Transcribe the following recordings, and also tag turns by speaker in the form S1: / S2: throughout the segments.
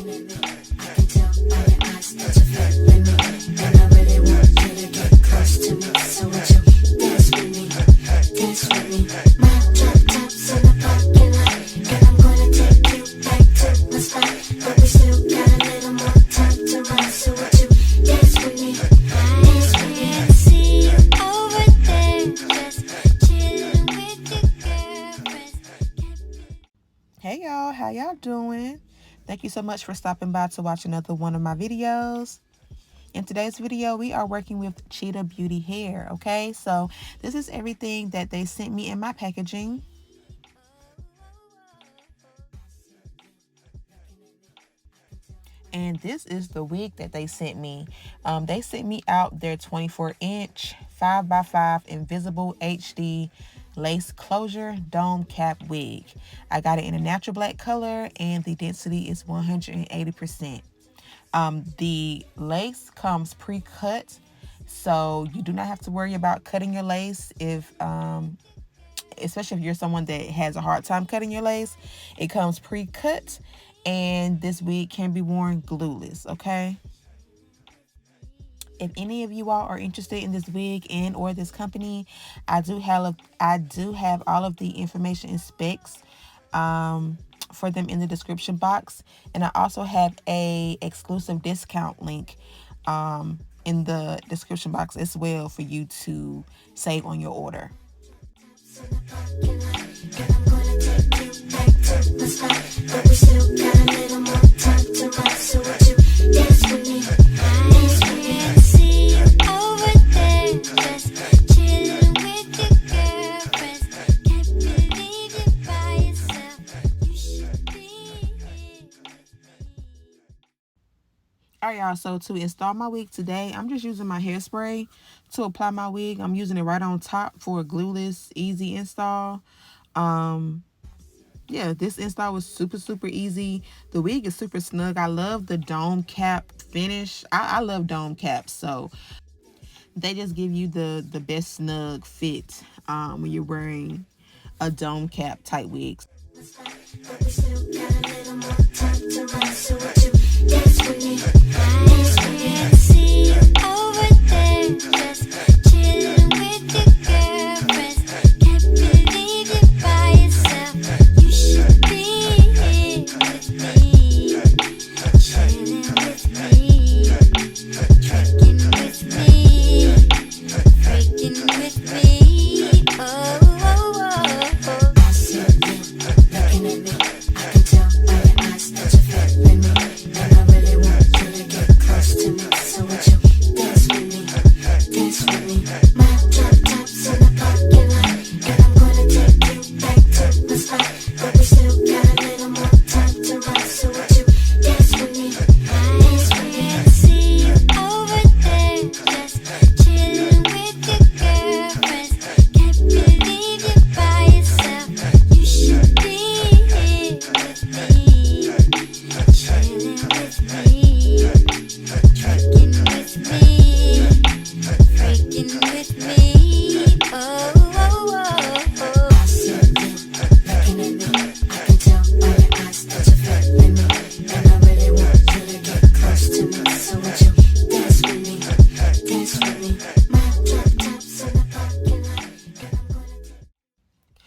S1: Hey y'all, how y'all doing? Thank you so much for stopping by to watch another one of my videos. In today's video, we are working with Cheetah Beauty hair, okay? So this is everything that they sent me in my packaging. And this is the wig that they sent me. They sent me out their 24-inch 5x5 invisible HD lace closure dome cap wig. I got it in a natural black color and the density is 180%. The lace comes pre-cut, so you do not have to worry about cutting your lace if especially if you're someone that has a hard time cutting your lace. It comes pre-cut, and this wig can be worn glueless, okay? If any of you all are interested in this wig and or this company, I do have all of the information and specs for them in the description box, and I also have a exclusive discount link in the description box as well for you to save on your order. Alright y'all, so to install my wig today, I'm just using my hairspray to apply my wig. I'm using it right on top for a glueless, easy install. Yeah, this install was super easy. The wig is super snug. I love the dome cap finish. I love dome caps, so they just give you the best snug fit when you're wearing a dome cap type wig.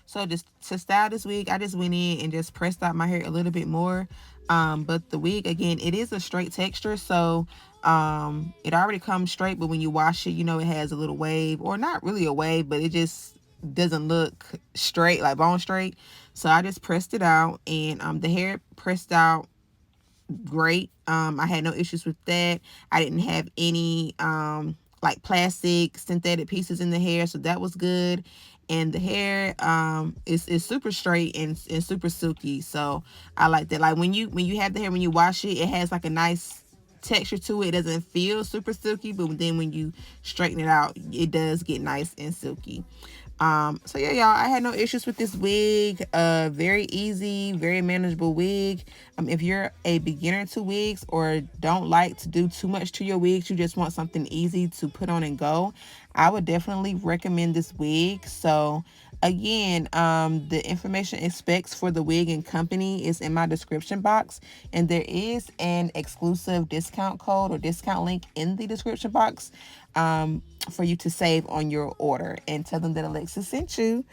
S1: So just to style this wig, I just went in and just pressed out my hair a little bit more. But the wig, again, it is a straight texture, so it already comes straight, but when you wash it, you know, it has a little wave, or not really a wave, but it just doesn't look straight, like bone straight. So I just pressed it out, and the hair pressed out great. I had no issues with that. I didn't have any like plastic synthetic pieces in the hair, so that was good. And the hair is super straight and super silky, so I like that. Like when you have the hair, when you wash it, it has like a nice texture to it. It doesn't feel super silky, but then when you straighten it out, it does get nice and silky. So yeah, y'all, I had no issues with this wig. Very easy, very manageable wig. If you're a beginner to wigs or don't like to do too much to your wigs, you just want something easy to put on and go, I would definitely recommend this wig. So again, the information and specs for the wig and company is in my description box, and there is an exclusive discount code or discount link in the description box for you to save on your order, and tell them that Alexa sent you.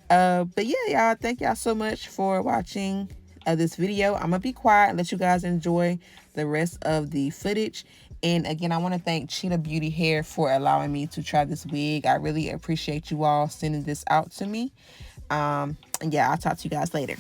S1: But yeah, y'all, thank y'all so much for watching this video. I'm gonna be quiet and let you guys enjoy the rest of the footage. And again, I want to thank Cheetah Beauty Hair for allowing me to try this wig. I really appreciate you all sending this out to me. And yeah, I'll talk to you guys later.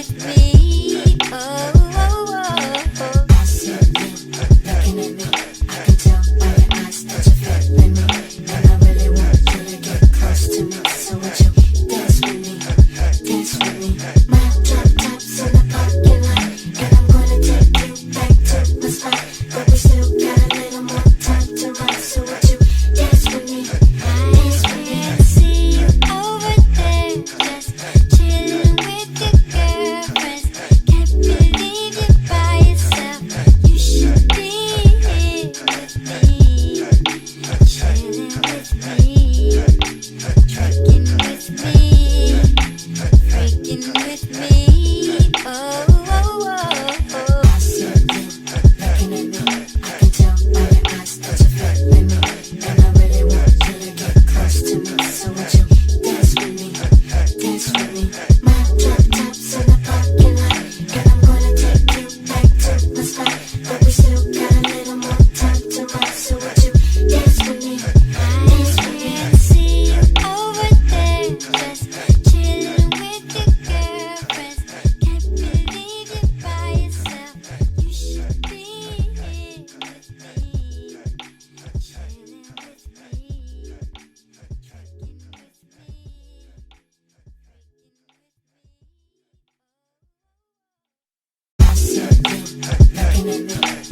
S2: With me. tricking with me. Oh, oh, oh, oh. I see you looking at me. I can tell by your eyes that you're feeling me. And I really want you to get close to me. So would you dance with me? Dance with me. My drop tops in the parking lot. And I'm gonna take you back to my spot. But we still got a little more time to ride. So would you dance with me? Dance with me. I see you over there, just chilling with your girlfriends. Can't believe you're by yourself. You should be here with me, chilling with me, tricking with me. I see you looking at me.